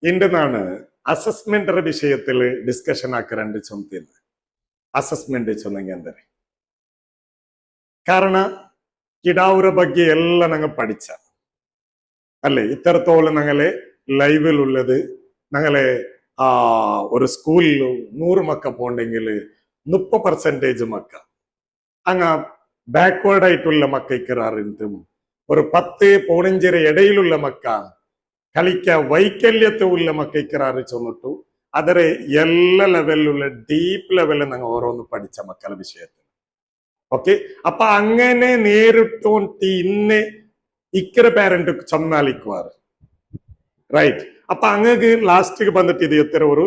ಇಂಡನಾണ് assessment ವಿಷಯത്തിൽ discussion ആക്കരണ്ട് ചൊന്തില്ല assessment ಚೊನ್ನಂಗೆ ಅಂದರೆ ಕಾರಣ കിടാവുര ಬಗ್ಗೆ ಎಲ್ಲ ഞങ്ങൾ പഠിച്ച അല്ലേ ഇത്രത്തോളം ഞങ്ങളെ ലൈവിലുള്ളത് ഞങ്ങളെ ഒരു സ്കൂളിൽ 100 മക്ക പോണ്ടെങ്കിൽ 30% മക്ക അങ്ങ് ബാക്ക്വേർഡ് ആയിട്ടുള്ള മക്ക ഇക്കറാറും ഒരു 10-15 ഇടയിലുള്ള മക്ക കളിക്ക വൈകല്യത്തെ ഉള്ള മക്ക ഇക്കറാറ് ചൊന്നിട്ടു ಅದರ ಎಲ್ಲ ലെവലിലുള്ള ഡീപ്പ് ലെവലിൽ ഞങ്ങൾ ഓരോന്ന് പഠിച്ച മക്കളെ വിഷയത്തിൽ ഓക്കെ അപ്പൊ അങ്ങനെ നേരിട്ടോണ്ടി ഇന്ന് ഇക്കര പേരന്റ് ചൊന്നാലിക്കുവാറ് റൈറ്റ് അപ്പൊ അങ്ങക്ക് ലാസ്റ്റ് വന്നിട്ട് ഇത് എത്ര ഒരു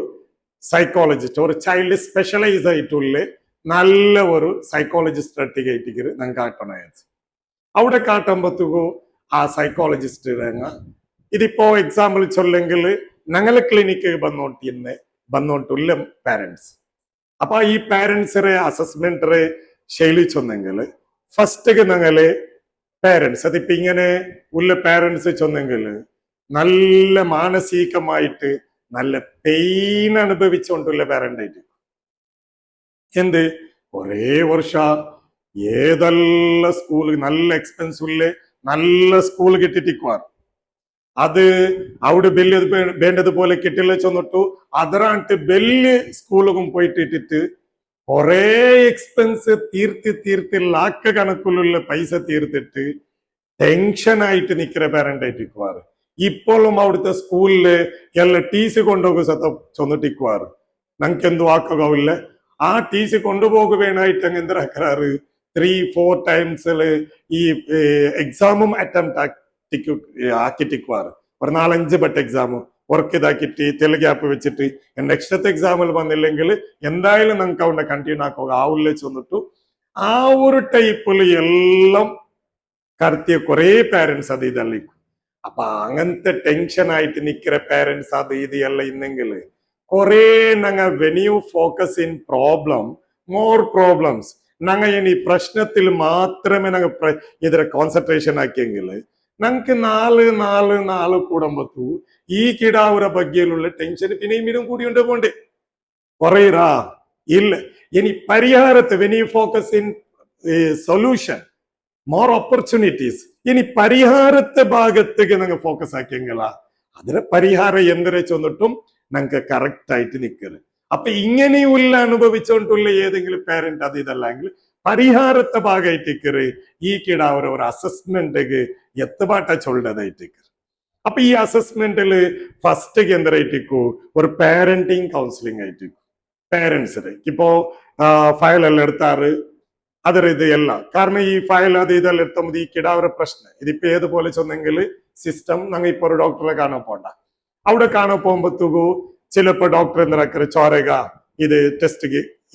സൈക്കോളജിസ്റ്റ് ഒരു ചൈൽഡ് സ്പെഷ്യലൈസ് ആയിട്ടുള്ള നല്ല ഒരു സൈക്കോളജിസ്റ്റ് ആയിട്ട് ഞങ്ങൾ കാട്ടണ അവിടെ കാട്ടുമ്പോഴത്തേക്കും ആ സൈക്കോളജിസ്റ്റ് ഇതിപ്പോ എക്സാമ്പിൾ ചൊല്ലെങ്കിൽ ഞങ്ങളെ ക്ലിനിക്ക് വന്നോണ്ടുള്ള പാരന്റ്സ് അപ്പൊ ഈ പാരന്റ്സിനെ അസസ്മെന്റ് ശൈലി ചൊന്നെങ്കിൽ ഫസ്റ്റ് ഞങ്ങള് പാരന്റ്സ് അതിപ്പോ ഇങ്ങനെ ഉള്ള പാരന്റ്സ് ചൊന്നെങ്കിൽ നല്ല മാനസികമായിട്ട് നല്ല പെയിൻ അനുഭവിച്ചുകൊണ്ടുള്ള പാരന്റ് ആയിട്ട് എന്ത് കുറേ വർഷ ഏതല്ല സ്കൂള് നല്ല എക്സ്പെൻസീവ് നല്ല സ്കൂൾ കിട്ടിട്ടിക്കുവാർ അത് അവിടെ ബെല്ല് വേണ്ടതുപോലെ കിട്ടില്ല ചെന്നിട്ടു അതറാണ്ട് ബെല്ല് സ്കൂളും പോയിട്ട് ഇട്ടിട്ട് കുറെ എക്സ്പെൻസ് തീർത്ത് ലാക്ക് കണക്കിലുള്ള പൈസ തീർത്തിട്ട് ടെൻഷനായിട്ട് നിൽക്കുന്ന പാരന്റ് ആയിട്ടിക്കുവാറ് ഇപ്പോഴും അവിടുത്തെ സ്കൂളില് എല്ലാ ടീസ് കൊണ്ടുപോകും ചൊന്നിട്ടിക്കുവാറ് ഞങ്ങൾക്ക് എന്തു ആക്കുകയില്ല ആ ടീസ് കൊണ്ടുപോകുവേണായിട്ട് അങ്ങ് എന്തരാക്കാറ് 3-4 ടൈംസില് ഈ എക്സാമും അറ്റംപ്റ്റ് ആക്കിട്ടിക്കുവാറ് ഒരു 4-5 ബട്ട് എക്സാം വർക്ക് ഇതാക്കിട്ട് തെലുങ്ക് ആപ്പ് വെച്ചിട്ട് നെക്സ്റ്റത്തെ എക്സാമിൽ വന്നില്ലെങ്കിൽ എന്തായാലും നമുക്ക് അവിടെ കണ്ടിന്യൂ ആക്കുക ആവില്ല ചെന്നിട്ടു ആ ഒരു ടൈപ്പിൽ എല്ലാം കടത്തിയ കുറെ പാരന്റ്സ് അത് ഇതല്ലിക്കും അപ്പൊ അങ്ങനത്തെ ടെൻഷൻ ആയിട്ട് നിൽക്കുന്ന പാരന്റ്സ് അത് ഇത് എല്ലാം ഇന്നെങ്കിൽ കുറെ ഞങ്ങൾ when you focus in problem more problems ഞങ്ങൾ ഇനി പ്രശ്നത്തിൽ മാത്രമേ ഞങ്ങൾ ഇതിനെ കോൺസെൻട്രേഷൻ ആക്കിയെങ്കിൽ ഞങ്ങൾക്ക് നാല് കൂടുമ്പത്തു ഈ കിടാവുര ബഗ്ഗയിലുള്ള ടെൻഷൻ പിന്നെയും കൂടി പോണ്ടേ കുറയറാ ഇല്ല ഇനി പരിഹാരത്തെ when you focus in solution more opportunities ഇനി പരിഹാരത്തെ ഭാഗത്തേക്ക് ഞങ്ങൾ ഫോക്കസ് ആക്കിയെങ്കിലാ അതിന് പരിഹാരം എന്തിനെ ചെന്നിട്ടും ഞങ്ങൾക്ക് കറക്റ്റ് ആയിട്ട് നിൽക്കരുത് അപ്പൊ ഇങ്ങനെയുള്ള അനുഭവിച്ചുകൊണ്ടുള്ള ഏതെങ്കിലും പേരന്റ് അത് ഇതല്ലെങ്കിൽ പരിഹാരത്തെ ഭാഗമായിട്ട് ഈ കിടാവുര ഒരു അസസ്മെന്റ് എത്തുപാട്ട ചൊല്ലതായിട്ട് അപ്പൊ ഈ അസസ്മെന്റിൽ ഫസ്റ്റ് എന്തായിട്ടിക്കൂ ഒരു പാരന്റിങ് കൗൺസിലിംഗ് ആയിട്ട് പേരൻസിന് ഇപ്പോ ഫയലെല്ലാം എടുത്താറ് ಅದರ ಇದು ಎಲ್ಲ ಕಾರಣ ಈ ಫೈಲ್ ಅದು ಇದೆಲ್ಲ ಇರ್ತಂಬುದು ಈ കിടാവുര പ്രശ്നം ഇതിപ്പോ ഏതുപോലെ ചെന്നെങ്കിൽ സിസ്റ്റം ഞങ്ങൾ ഇപ്പൊ ഒരു ഡോക്ടറെ കാണാൻ പോണ്ട അവിടെ കാണാൻ പോകുമ്പോഴത്തേക്കു ചിലപ്പോ ഡോക്ടർ എന്താ ചോരക ഇത് ടെസ്റ്റ്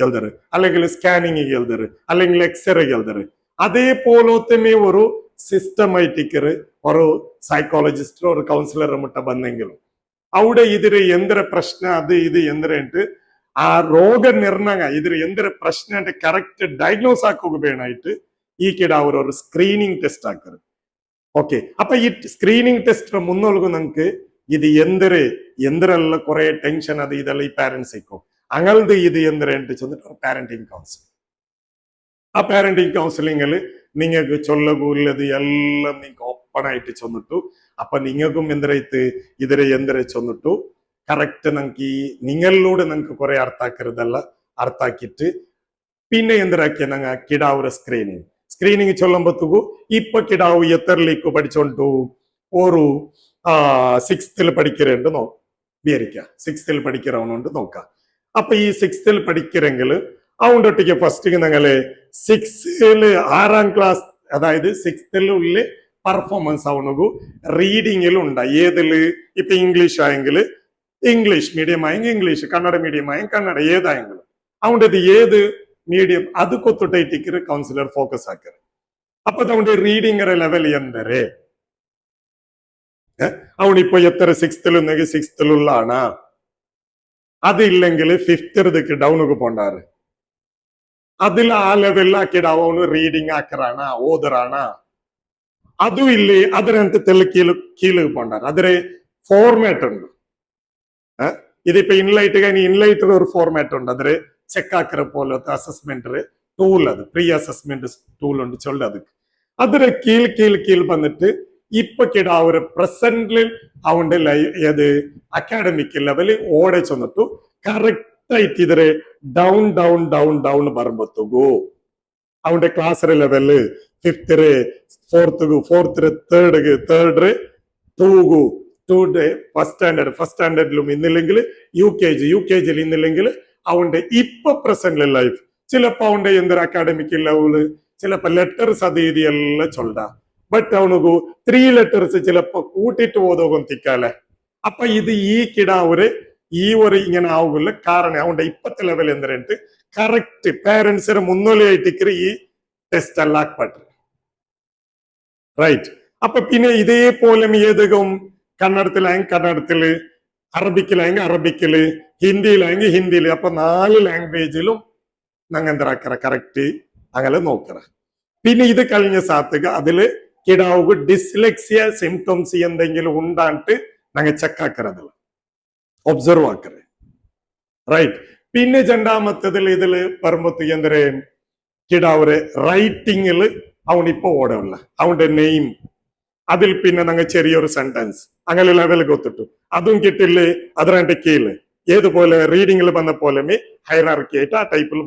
എഴുതറ് അല്ലെങ്കിൽ സ്കാനിങ് എഴുതറ് അല്ലെങ്കിൽ എക്സ്റേ എഴുതറ് അതേപോലത്തെ ഒരു സിസ്റ്റമാറ്റിക്കറ് ഒരു സൈക്കോളജിസ്റ്റോ ഒരു കൗൺസിലറും മുട്ട ಬಂದೆങ്കിലും അവിടെ ഇതിന് എന്തൊരു പ്രശ്നം അത് ഇത് എന്തിട്ട് ആ രോഗനിർണയ ഇതിന് എന്തൊരു പ്രശ്നം കറക്റ്റ് ഡയഗ്നോസ് ആക്കുകയായിട്ട് ഈ കിടാവുര ഒരു സ്ക്രീനിങ് ടെസ്റ്റ് ആക്കരുത് ഓക്കെ അപ്പൊ ഈ സ്ക്രീനിങ് ടെസ്റ്റ് മുന്നോൽക്കും നമുക്ക് ഇത് എന്തിരെല്ലാം കുറെ ടെൻഷൻ അത് ഇതെല്ലാം ഈ പാരന്റ്സ് ആയിക്കോ അങ്ങനത് ഇത് എന്തിട്ട് ചെന്നിട്ട് പാരന്റിങ് കൗൺസിലിംഗ് ആ പാരന്റിങ് കൗൺസിലിംഗിൽ നിങ്ങൾക്ക് ചൊല്ലകൂല്ലത് എല്ലാം നിങ്ങൾക്ക് ഓപ്പൺ ആയിട്ട് ചെന്നിട്ടു അപ്പൊ നിങ്ങൾക്കും എന്തിരത്ത് എന്തിരെ ചെന്നിട്ടു കറക്റ്റ് നമുക്ക് ഈ നിങ്ങളിലൂടെ നമുക്ക് കുറെ അർത്ഥാക്കരുതല്ല അർത്ഥാക്കിട്ട് പിന്നെ എന്തിരാക്കിയ ഞങ്ങൾ കിടാവുര സ്ക്രീനിങ് ചൊല്ലുമ്പോഴത്തേക്കു ഇപ്പൊ കിടാവ് എത്രലേക്ക് പഠിച്ചോണ്ടു ഒരു 6th പഠിക്കലുണ്ട് വിചാരിക്ക 6th പഠിக்கிறവനുണ്ട് നോക്കാം അപ്പൊ ഈ 6th പഠിക്കരെങ്കിൽ അതുകൊണ്ടൊട്ടിക്ക് ഫസ്റ്റ് ഞങ്ങള് 6th 6ാം ക്ലാസ് അതായത് 6th പെർഫോമൻസ് ആവുന്നു റീഡിങ്ങിൽ ഉണ്ട് ഏതില് ഇപ്പൊ ഇംഗ്ലീഷ് ആയെങ്കിൽ ഇംഗ്ലീഷ് മീഡിയം ആയെങ്കിൽ ഇംഗ്ലീഷ് കന്നഡ മീഡിയം ആയെങ്കിൽ കന്നഡ ഏതായെങ്കിലും അതുകൊണ്ട് ഇത് ഏത് മീഡിയം അത് കൊത്തുട്ടേക്ക് കൗൺസിലർ ഫോക്കസ് ആക്കരുത് അപ്പൊ അതുകൊണ്ട് റീഡിംഗ് ലെവൽ എന്തരേ അവനിപ്പോ എത്ര 6th ആണ് അതില്ലെങ്കിൽ 5th ഡൗണുക്ക് പോണ്ടാറ് അതിൽ ആ ലെവലിലാക്കിയിട്ട് അവന് റീഡിങ് ആക്കറാണ് ഓതറാണ് അതും ഇല്ലേ അതിനകത്ത് കീഴിൽ പോണ്ടാറ് അതിന് ഫോർമാറ്റ് ഉണ്ട് ഇതിപ്പോ ഇൻലൈറ്റ് കഴിഞ്ഞ് ഇൻലൈറ്റർ ഒരു ഫോർമാറ്റ് ഉണ്ട് അതിൽ ചെക്കാക്കറ പോലത്തെ അസസ്മെന്റ് ടൂൾ അത് പ്രീ അസസ്മെന്റ് ടൂൾ ഉണ്ട് ചൊല്ലത് അതിന് കീഴ് വന്നിട്ട് ഇപ്പൊ കിട അവർ പ്രസന്റിൽ അവന്റെ ഏത് അക്കാഡമിക് ലെവല് ഓടെ ചെന്നിട്ടു കറക്റ്റ് ആയിട്ട് ഇതിരെ ഡൗൺ ഡൗൺ ഡൗൺ ഡൗൺ ബറുമ്പത്തുಗು അവന്റെ class level fifth fourth third ടൂഗു ഫസ്റ്റ് സ്റ്റാൻഡേർഡിലും ഇന്നില്ലെങ്കിൽ യു കെ ജിയിൽ ഇന്നില്ലെങ്കിൽ അവന്റെ ഇപ്പൊ പ്രസന്റ് ലൈഫ് ചിലപ്പോ അവന്റെ എന്തൊരു അക്കാഡമിക് ലെവല് ചിലപ്പോ ലെറ്റർസ് അത് എഴുതിയെല്ലാം ചൊല്ല ബಟ್ ಅವನಿಗೂ 3 ಲೆಟರ್ಸ್ ചിലപ്പോ കൂട്ടിട്ട് ഓതോകും തിക്കാലെ അപ്പൊ ഇത് ഈ കിടാവര് ഈ ഒരു ഇങ്ങനെ ആവുകയില്ല കാരണം അവന്റെ ഇപ്പത്തെ ലെവൽ എന്തിട്ട് കറക്റ്റ് പേരൻസിന് മുന്നോലിയായിട്ട് ഈ ടെസ്റ്റ് എല്ലാം ആക്പെട്ട് റൈറ്റ് അപ്പൊ പിന്നെ ഇതേപോലെ ഏതും കന്നഡത്തിലായെങ്കിൽ അറബിക്കിലായെങ്കിൽ അറബിക്കില് ഹിന്ദിയിലായെങ്കിൽ ഹിന്ദിയില് അപ്പൊ 4 ലാംഗ്വേജിലും ഞങ്ങൾ എന്താക്കറ കറക്റ്റ് അങ്ങനെ നോക്കറ പിന്നെ ഇത് കഴിഞ്ഞ സാത്തുക അതില് കിടാവുക ഡിസ്ലെക്സിയ സിംറ്റംസ് എന്തെങ്കിലും ഉണ്ടായിട്ട് ഞങ്ങൾ ചെക്കാക്കറത് ഒബ്സർവ് ആക്കറേ റൈറ്റ് പിന്നെ രണ്ടാമത്തതിൽ ഇതില് പറയുമ്പോ എന്തര കിടാവര് റൈറ്റിംഗില് അവനിപ്പോ ഓടല്ല അവന്റെ നെയിം അതിൽ പിന്നെ ഞങ്ങൾ ചെറിയൊരു സെന്റൻസ് അങ്ങനെ ലെവൽ കൊത്തിട്ടു അതും കിട്ടില്ലേ അതിന്റെ കീഴില് ഏതുപോലെ റീഡിങ്ങിൽ വന്ന പോലെ ഹൈറാർക്കി ആയിട്ട് ആ ടൈപ്പിൽ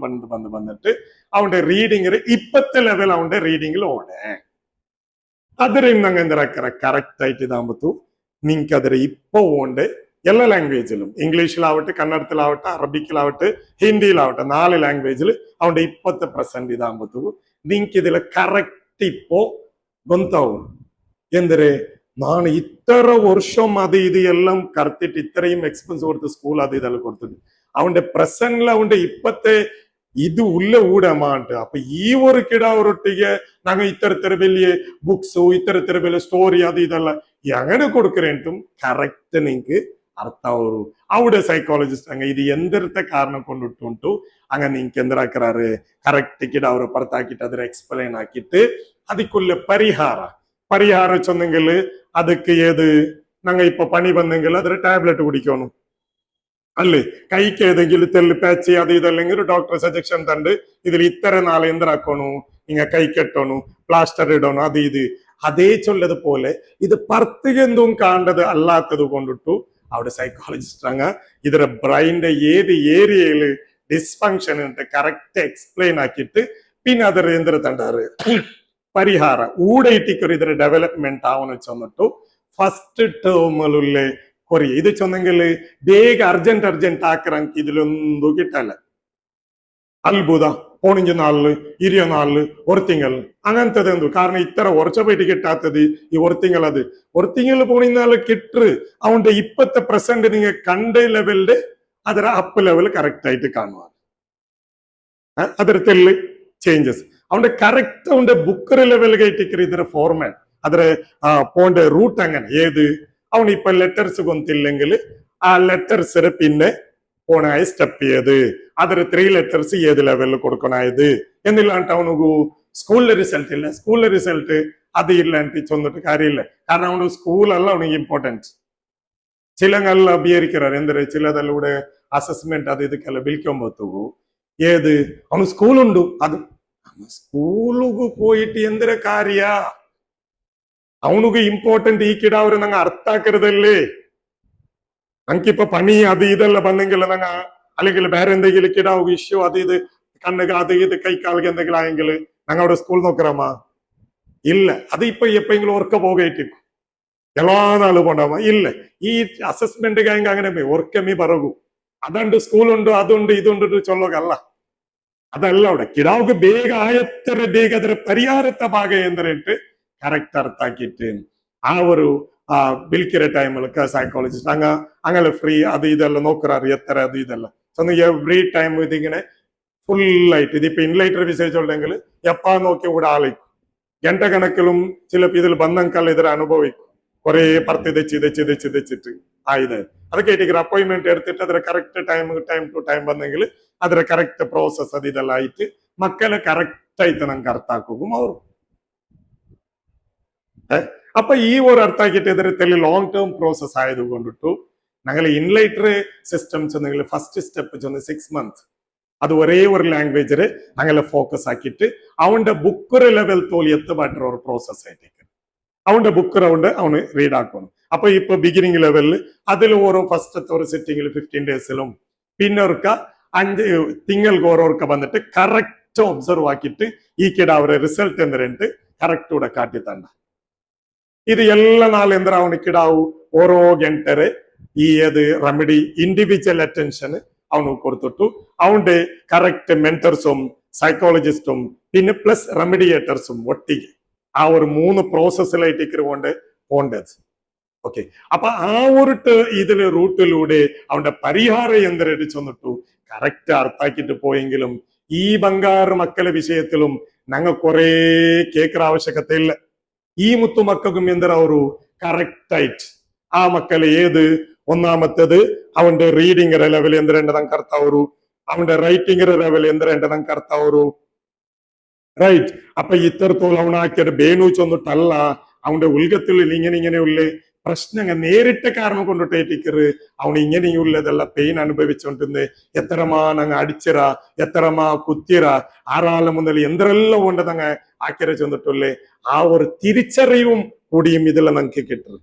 വന്നിട്ട് അവന്റെ റീഡിങ്ങിൽ ഇപ്പത്തെ ലെവൽ അവന്റെ റീഡിങ്ങിൽ ഓടേ അതിലും ഞങ്ങൾ എന്താക്കറ കറക്റ്റ് ആയിട്ട് ഇതാകുമ്പോ നിങ്ങൾക്ക് അതിൽ ഇപ്പൊ ഓണ്ട് എല്ലാ ലാംഗ്വേജിലും ഇംഗ്ലീഷിലാവട്ടെ കന്നഡത്തിലാവട്ടെ അറബിക്കിലാവട്ടെ ഹിന്ദിയിലാവട്ടെ 4 ലാംഗ്വേജിൽ അവന്റെ ഇപ്പത്തെ പ്രസന്റ് ഇതാകുമ്പോ നിങ്ങൾക്ക് ഇതിൽ കറക്റ്റ് ഇപ്പോ ഗൊന്താവും എന്തരെ ನಾನು ഇത്ര വർഷം അത് ഇത് എല്ലാം കറത്തിട്ട് ഇത്രയും എക്സ്പെൻസ് കൊടുത്ത് സ്കൂൾ അത് ഇതെല്ലാം കൊടുത്തിട്ട് അവന്റെ പ്രസന്റിൽ അവന്റെ ഇപ്പത്തെ ഇത് ഉള്ള ഊടമാണ്ട് അപ്പൊ ഈ ഒരു കിടാവരൊട്ടിಗೆ ഞങ്ങൾ ഇത്തരത്തില് വലിയ ബുക്സ് ഇത്തരത്തില് വലിയ സ്റ്റോറി അത് ഇതെല്ലാം അങ്ങനെ കൊടുക്കറേണ്ടും കറക്റ്റ് നിങ്ങൾക്ക് അർത്ഥാവൂ അവിടെ സൈക്കോളജിസ്റ്റ് അങ്ങ് ഇത് എന്തിരത്തെ കാരണം കൊണ്ടിട്ടുണ്ടു അങ്ങനെ നിങ്ങൾക്ക് എന്തിനാക്കാറ് കറക്റ്റ് കിടാവർ പുറത്താക്കിയിട്ട് അതിനെ എക്സ്പ്ലെയിൻ ആക്കിയിട്ട് അതിക്കുള്ള പരിഹാരം ചെന്നെങ്കിൽ ಅದಕ್ಕೆ ഏത് ഞങ്ങൾ ഇപ്പൊ പണി വന്നെങ്കിൽ അതൊരു ടാബ്ലറ്റ് കുടിക്കണം അല്ലേ കൈക്ക് ഏതെങ്കിലും തെല്ല് പാച്ച് അത് ഇതല്ലെങ്കിൽ ഡോക്ടർ സജഷൻ തണ്ട് ഇതിൽ ഇത്ര നാളെ എന്തിനാക്കണു ഇങ്ങ കൈ കെട്ടണു പ്ലാസ്റ്റർ ഇടണു അത് ഇത് അതേ ചൊല്ലത് പോലെ ഇത് പർത്തികെന്തും കാണേണ്ടത് അല്ലാത്തത് കൊണ്ടിട്ടു അവിടെ സൈക്കോളജിസ്റ്റ് അങ്ങ് ഇതിന്റെ ബ്രെയിന്റെ ഏത് ഏരിയയില് ഡിസ്ഫങ്ഷൻ ഉണ്ട് കറക്റ്റ് എക്സ്പ്ലെയിൻ ആക്കിയിട്ട് പിന്നെ അതൊരു എന്തിനു തണ്ടാറ് ಪರಿಹಾರ ಊಡೈಟಿಕ್ಕರು ಇದರ ಡೆವಲಪ್ಮೆಂಟ್ ಆವನು ಚೊಂದಿಟ್ಟು ಫಸ್ಟ್ ಟರ್ಮಲುಲ್ಲೆ ಕೊರಿ ಇದು ಚೊಂದಂಗೆಲ್ ಬೇಗ ಅರ್ಜೆಂಟ್ ಹಾಕರಂಕ ഇതിലൊന്നും കിട്ടല്ല അത്ഭുത പോണിഞ്ച് നാളില് 24 ഒരു തിങ്കൾ അങ്ങനത്തെ എന്തു കാരണം ഇത്ര ഉറച്ച പോയിട്ട് കിട്ടാത്തത് ഈ ഒരു തിങ്കൾ അത് ഒരു തിങ്കൾ പോണിന്നാല് കിട്ടു അവന്റെ ഇപ്പത്തെ പ്രസന്റ് നിങ്ങൾ കണ്ട ലെവലില് ಅದರ അപ്പ് ലെവൽ കറക്റ്റ് ആയിട്ട് കാണുക ಅದರ തെല്ല് ചേഞ്ചസ് അവന്റെ കറക്റ്റ് അവന്റെ ബുക്കർ ലെവലിലേക്ക് ഇതിന്റെ ഫോർമാറ്റ് അതിന് പോണ്ട റൂട്ട് അങ്ങനെ ഏത് അവൻ ഇപ്പൊ ലെറ്റേഴ്സ് കൊന്നില്ലെങ്കിൽ ആ ലെറ്റേഴ്സിന് പിന്നെ പോണായ സ്റ്റെപ്പ് ഏത് അതിന് 3 ലെറ്റേഴ്സ് ഏത് ലെവലിൽ കൊടുക്കണായത് എന്നില്ലാണ്ട് അവനു സ്കൂളിലെ റിസൾട്ട് ഇല്ല സ്കൂളിലെ റിസൾട്ട് അത് ഇല്ലാണ്ട് ചൊന്നിട്ട് കാര്യമില്ല കാരണം അവന് സ്കൂളല്ല അവനിക്ക് ഇമ്പോർട്ടൻറ്റ് ചിലങ്ങല്ല അഭിയരിക്കാറ് എന്തൊരു ചിലതല്ലൂടെ അസസ്മെന്റ് അത് ഇതൊക്കെല്ലാം വിളിക്കുമ്പോഴത്തേക്കു ഏത് അവന് സ്കൂളുണ്ട് അത് സ്കൂളിಗೆ പോയിട്ട് എന്തൊരു കാര്യ അവനുക്ക് ഇമ്പോർട്ടന്റ് ഈ കിടാവര് ഞങ്ങ അർത്ഥാക്കരുതല്ലേ ഞങ്ങക്കിപ്പൊ പണി അത് ഇതെല്ലാം വന്നെങ്കിൽ ഞങ്ങ അല്ലെങ്കിൽ വേറെ എന്തെങ്കിലും കിടാവുക ഇഷ്യൂ അത് ഇത് കണ്ണുക അത് ഇത് കൈക്കാലുക എന്തെങ്കിലും ആയെങ്കിൽ ഞങ്ങൾ അവിടെ സ്കൂൾ നോക്കറാമ ഇല്ല അത് ഇപ്പൊ എപ്പെങ്കിലും ഓർക്ക പോകേറ്റ് എല്ലാ നാളും പോണ്ടാമ ഇല്ല ഈ അസസ്മെന്റ് കഴിഞ്ഞ അങ്ങനെ ഓർക്കമേ പറകൂ അതുണ്ട് സ്കൂളുണ്ട് അതുണ്ട് ഇതുണ്ട് ചൊല്ലുകല്ല അതല്ല അവിടെ കിടാവുക്ക് ಬೇಗ ಆಯತ್ತರ ಬೇಗ ಅದರ ಪರಿಹಾರத்த ಭಾಗ ಎಂದರೇಂಟು ಕರೆಕ್ಟ್ ಅರ್ಥ ಆಕಿಟ್ಟು ಆ ഒരു ಬಿಲ್ಕಿರ ಟೈಮಲ್ಲಿ സൈക്കോളജിസ്റ്റ് അങ്ങനെ ഫ്രീ അത് ഇതെല്ലാം നോക്കറാറ് എത്ര അത് ഇതെല്ലാം എവറി ടൈം ഇതിങ്ങനെ ഫുള്ളായിട്ട് ഇതിപ്പോ ഇൻലൈറ്റർ വിശേഷിച്ചുണ്ടെങ്കിൽ എപ്പാ നോക്കി കൂടെ ആളിക്കും ഗಂಟೆ കണക്കിലും ചിലപ്പോ ഇതിൽ ബന്ധങ്ങൾ ഇതിൽ അനുഭവിക്കും കുറെ പറത്ത് തെച്ചിട്ട് ആയത് അതൊക്കെ ആയിട്ട് അപ്പോയിന്റ്മെന്റ് എടുത്തിട്ട് അതിന്റെ കറക്റ്റ് ടൈം ടു ടൈം വന്നെങ്കിൽ ಅದರ ಕರೆಕ್ಟ್ ಪ್ರೋಸೆಸ್ ಅದು ಇದೆಲ್ಲ ಆಯ್ತು ಮಕ್ಕಳ ಕರೆಕ್ಟ್ ಆಯ್ತು ನಂಗೆ ಅರ್ಥ ಹಾಕೋಗುം ಅವರು അപ്പൊ ഈ ഒരു അർത്ഥാക്കിയിട്ട് ഇതിൽ ലോങ് ടേം പ്രോസസ് ആയതുകൊണ്ടിട്ടു ഞങ്ങൾ ഇൻലൈറ്റർ സിസ്റ്റം ചെന്നെങ്കിൽ ഫസ്റ്റ് സ്റ്റെപ്പ് ചെന്ന് 6 months അത് ഒരേ ഒരു ലാംഗ്വേജില് ഞങ്ങളെ ഫോക്കസ് ആക്കിയിട്ട് അവന്റെ ബുക്ക് ലെവൽ തോൽ എത്തുപാട്ടുള്ള ഒരു പ്രോസസ് ആയിട്ട് അവന്റെ ബുക്ക് റൗണ്ട് അവന് റീഡ് ആക്കണം. അപ്പൊ ഇപ്പൊ ബിഗിനിങ് ലെവലിൽ അതിൽ ഓരോ ഫസ്റ്റത്തെ ഒരു സിറ്റിംഗിൽ 15 daysലും പിന്നെ ഒരുക്ക 5 തിങ്ങൾക്ക് ഓരോർക്ക വന്നിട്ട് കറക്റ്റ് ഒബ്സർവ് ആക്കിയിട്ട് ഈ കിട അവരെ റിസൾട്ട് എന്തിട്ട് കറക്റ്റ് കൂടെ കാട്ടിത്തണ്ട. ഇത് എല്ലാ നാൾ എന്താ അവനിക്കിടാവൂ ഓരോ ഗಂಟರೆ ഈ ഏത് റെമഡി ഇൻഡിവിജ്വൽ അറ്റൻഷൻ അവന് കൊടുത്തിട്ടു അവന്റെ കറക്റ്റ് മെന്റർസും സൈക്കോളജിസ്റ്റും പിന്നെ പ്ലസ് റെമഡിയേറ്റേഴ്സും ഒട്ടിಗೆ ആ ഒരു 3 പ്രോസസ്സിലായിട്ട് കൊണ്ട് പോണ്ടത്. ഓക്കെ, അപ്പൊ ആ ഒരു ഇതില് റൂട്ടിലൂടെ അവന്റെ പരിഹാരം എന്തിട്ട് ചെന്നിട്ടു കറക്റ്റ് അർത്ഥാക്കിട്ട് പോയെങ്കിലും ഈ ബംഗാറ് മക്കളെ വിഷയത്തിലും ഞങ്ങൾ കുറെ കേൾക്കുന്ന ആവശ്യകതയില്ല. ഈ മുത്തു മക്കൾക്കും എന്തിനാ ഒരു കറക്റ്റ് ആയിട്ട് ആ മക്കളെ ഏത് ഒന്നാമത്തേത് അവന്റെ റീഡിംഗ് ലെവൽ എന്തിരേണ്ടത് കർത്താവൊരു അവന്റെ റൈറ്റിംഗ് ലെവൽ എന്തിരേണ്ടത് കർത്താവൊരു റൈറ്റ്. അപ്പൊ ഇത്തരത്തോളം അവനാക്കിയത് ബേനു ചെന്നിട്ടല്ല അവന്റെ ഉൽഗത്തിൽ ഇങ്ങനെയുള്ള പ്രശ്നങ്ങൾ നേരിട്ട കാരണം കൊണ്ടിട്ടേറ്റിക്കറ് അവൻ ഇങ്ങനെയുള്ളതെല്ലാം പെയിൻ അനുഭവിച്ചോണ്ടിരുന്ന് എത്രമാ ഞങ്ങ അടിച്ചിറ എത്രമാ കുത്തിറ ആറാളം മുതൽ എന്തെല്ലാം കൊണ്ട് ഞങ്ങ ആക്കിര ചെന്നിട്ടുള്ളേ ആ ഒരു തിരിച്ചറിവും കൂടിയും ഇതിൽ ഞങ്ങൾക്ക് കിട്ടും.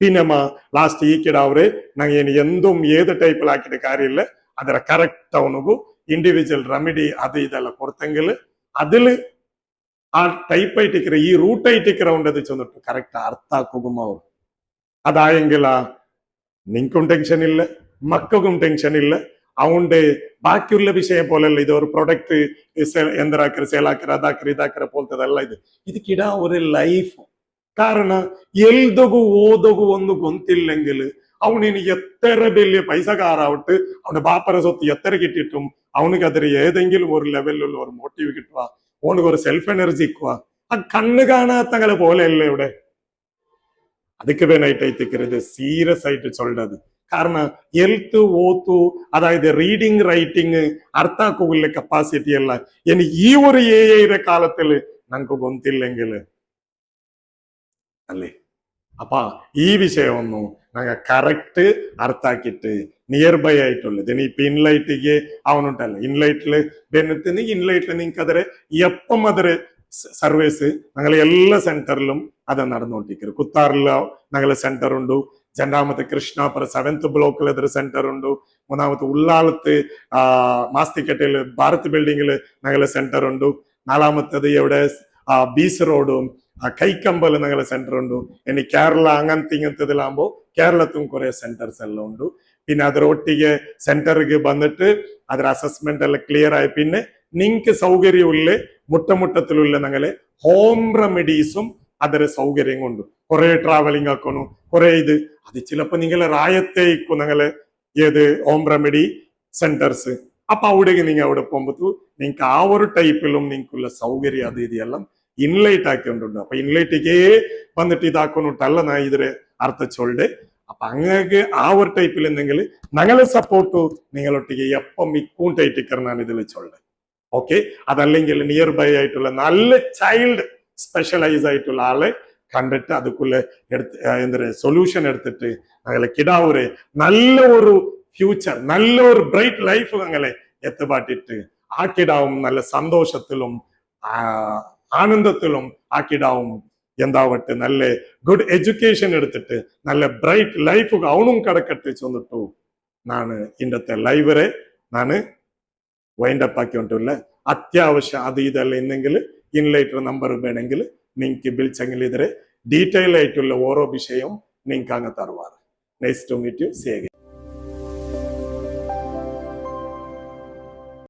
പിന്നെമ്മ ലാസ്റ്റ് ഈ കിടാവര് ഞങ്ങൾ ഇനി എന്തും ഏത് ടൈപ്പിലാക്കിയിട്ട് കാര്യമില്ല ಅದರ ಕರೆಕ್ಟ್ ಅವನಿಗೂ ಇಂಡಿವಿಜುವಲ್ ರೆಮಿಡಿ ಅದು ಇದೆಲ್ಲ ಕೊಡ್ತಂಗಿಲ್ಲ അതില് ആ ടൈപ്പ് ആയിട്ടിക്കറ ഈ റൂട്ട് ആയിട്ടിക്കറ ഉണ്ടത് ചെന്നിട്ട് കറക്റ്റ് അർത്ഥാക്കും അവർ. അതായെങ്കില നിങ്ങൾക്കും ടെൻഷൻ ഇല്ല മക്കൾക്കും ടെൻഷൻ ഇല്ല. അതുകൊണ്ട് ബാക്കിയുള്ള വിഷയം പോലല്ല ഇത് ഒരു പ്രൊഡക്റ്റ് എന്തരാക്കര ಸೇಲಾಕರ ಅದಾಕರ ಇದಾಕರ പോലത്തതല്ല ಇದಕ್ಕಿಡ ഒരു ലൈഫ്. കാരണം എൽതകു ഓതകു ഒന്നും ഗൊന്തില്ലെങ്കിൽ അവനിന് എത്ര വലിയ പൈസക്കാരാവട്ട് അവന്റെ ബാപ്പര സ്വത്ത് എത്ര കിട്ടിയിട്ടും അവനക്ക് അതിൽ ഏതെങ്കിലും ഒരു ലെവലിലുള്ള ഒരു മോട്ടീവ് കിട്ടുക അവനക്ക് ഒരു സെൽഫ് എനർജി ഇക്കുക ആ കണ്ണ് കാണാത്തങ്ങളെ പോലെയല്ലേ ഇവിടെ. அதுக்கு வேணாயிட்டு ஐத்திக்கிறது சீரியஸ் ஆயிட்டு சொல்றது. കാരണം എൽത്ത് ഓത്തു അതായത് റീഡിങ് റൈറ്റിംഗ് അർത്ഥാക്കുള്ള കപ്പാസിറ്റി അല്ല ഇനി ഈ ഒരു AI കാലത്തില് ഞങ്ങൾക്ക് ഗൊന്തില്ലെങ്കിൽ അല്ലേ. അപ്പൊ ഈ വിഷയമൊന്നും ഞങ്ങൾ കറക്റ്റ് അർത്ഥാക്കിയിട്ട് നിയർ ബൈ ആയിട്ടുള്ളത് ഇനി ഇപ്പൊ ഇൻലൈറ്റിಗೆ അവനുണ്ടല്ല ഇൻലൈറ്റില് ബെന്നത്തിന് ഇൻലൈറ്റില് നിങ്ങൾക്ക് അതിരെ എപ്പം അതിരെ സർവീസ് ഞങ്ങൾ എല്ലാ സെന്ററിലും അത് നടന്നുകൊണ്ടിരിക്കുന്നത്. കുത്താറില് ഞങ്ങളെ സെന്റർ ഉണ്ട്. രണ്ടാമത്തെ കൃഷ്ണാപുര 7th ബ്ലോക്കിൽ അതൊരു സെന്റർ ഉണ്ട്. മൂന്നാമത്തെ ഉള്ളാളത്ത് മാസ്തിക്കട്ടയില് ഭാരത് ബിൽഡിങ്ങില് ഞങ്ങളെ സെന്റർ ഉണ്ട്. നാലാമത്തത് എവിടെ ബീച്ച് റോഡും കൈക്കമ്പല് ഞങ്ങളെ സെന്റർ ഉണ്ട്. ഇനി കേരള അങ്ങനത്തെ ഇങ്ങനത്തതിലാകുമ്പോ കേരളത്തും കുറെ സെന്റർസ് എല്ലാം ഉണ്ട്. പിന്നെ അതിരൊട്ടിಗೆ സെന്ററിಗೆ ಬಂದಿട്ട് ಅದರ അസസ്മെന്റ് എല്ലാം ക്ലിയർ ആയി പിന്നെ നിങ്ങൾക്ക് സൗകര്യമുള്ള മുട്ടത്തിലുള്ള ഞങ്ങളെ ഹോം റെമഡീസും ಅದರ സൗകര്യം കൊണ്ട് കുറെ ട്രാവലിംഗ് ആക്കണം കുറെ ഇത് അത് ചിലപ്പോ നിങ്ങളെ റായത്തേക്കും ഞങ്ങളെ ഏത് ഹോം റെമഡി സെന്റർസ്. അപ്പൊ അവിടേക്ക് നിങ്ങൾ അവിടെ പോകുമ്പോ നിങ്ങൾക്ക് ആ ഒരു ടൈപ്പിലും നിങ്ങൾക്കുള്ള സൗകര്യം അത് ഇതെല്ലാം ഇൻലൈറ്റ് ആക്കിക്കൊണ്ടുണ്ട്. അപ്പൊ ഇൻലൈറ്റിക്കേ വന്നിട്ട് ഇതാക്കൊന്നിട്ടല്ല ഞാൻ ഇതിന് അർത്ഥച്ചോളുടെ. അപ്പൊ അങ്ങക്ക് ആ ഒരു ടൈപ്പിൽ എന്തെങ്കിൽ ഞങ്ങളെ സപ്പോർട്ട് നിങ്ങളൊട്ടിക്ക് എപ്പം ഇക്കൂട്ടായിട്ടിക്കറാണ് ഇതിൽ ചൊല്ലുന്നത്. ഓക്കെ, അതല്ലെങ്കിൽ നിയർ ബൈ ആയിട്ടുള്ള നല്ല ചൈൽഡ് സ്പെഷ്യലൈസ് ആയിട്ടുള്ള ആളെ കണ്ടിട്ട് അതുക്കുള്ള എന്താ സൊല്യൂഷൻ എടുത്തിട്ട് ഞങ്ങളെ കിടാവൂരെ നല്ല ഒരു ഫ്യൂച്ചർ നല്ല ഒരു ബ്രൈറ്റ് ലൈഫ് ഞങ്ങളെ എത്തുപാട്ടിട്ട് ആ കിടാവും നല്ല സന്തോഷത്തിലും ആനന്ദത്തിലും ആ കിടാവും എന്താവട്ടെ നല്ല ഗുഡ് എഡ്യൂക്കേഷൻ എടുത്തിട്ട് നല്ല ബ്രൈറ്റ് ലൈഫ് അവനും കടക്കട്ടെ ചെന്നിട്ടു നാണ് ഇന്നത്തെ ലൈവറെ നാണ് വൈൻഡപ്പ് ആക്കിക്കൊണ്ടില്ല. അത്യാവശ്യം അത് ഇതല്ല എന്നെങ്കിൽ ഇൻലൈറ്റർ നമ്പർ വേണമെങ്കിൽ നിങ്ങൾക്ക് വിളിച്ചെങ്കിൽ ഇതിരെ ഡീറ്റെയിൽ ആയിട്ടുള്ള ഓരോ വിഷയവും നിങ്ങൾക്ക് അങ്ങ് തരുവാറ്. Nice to meet you. Say again.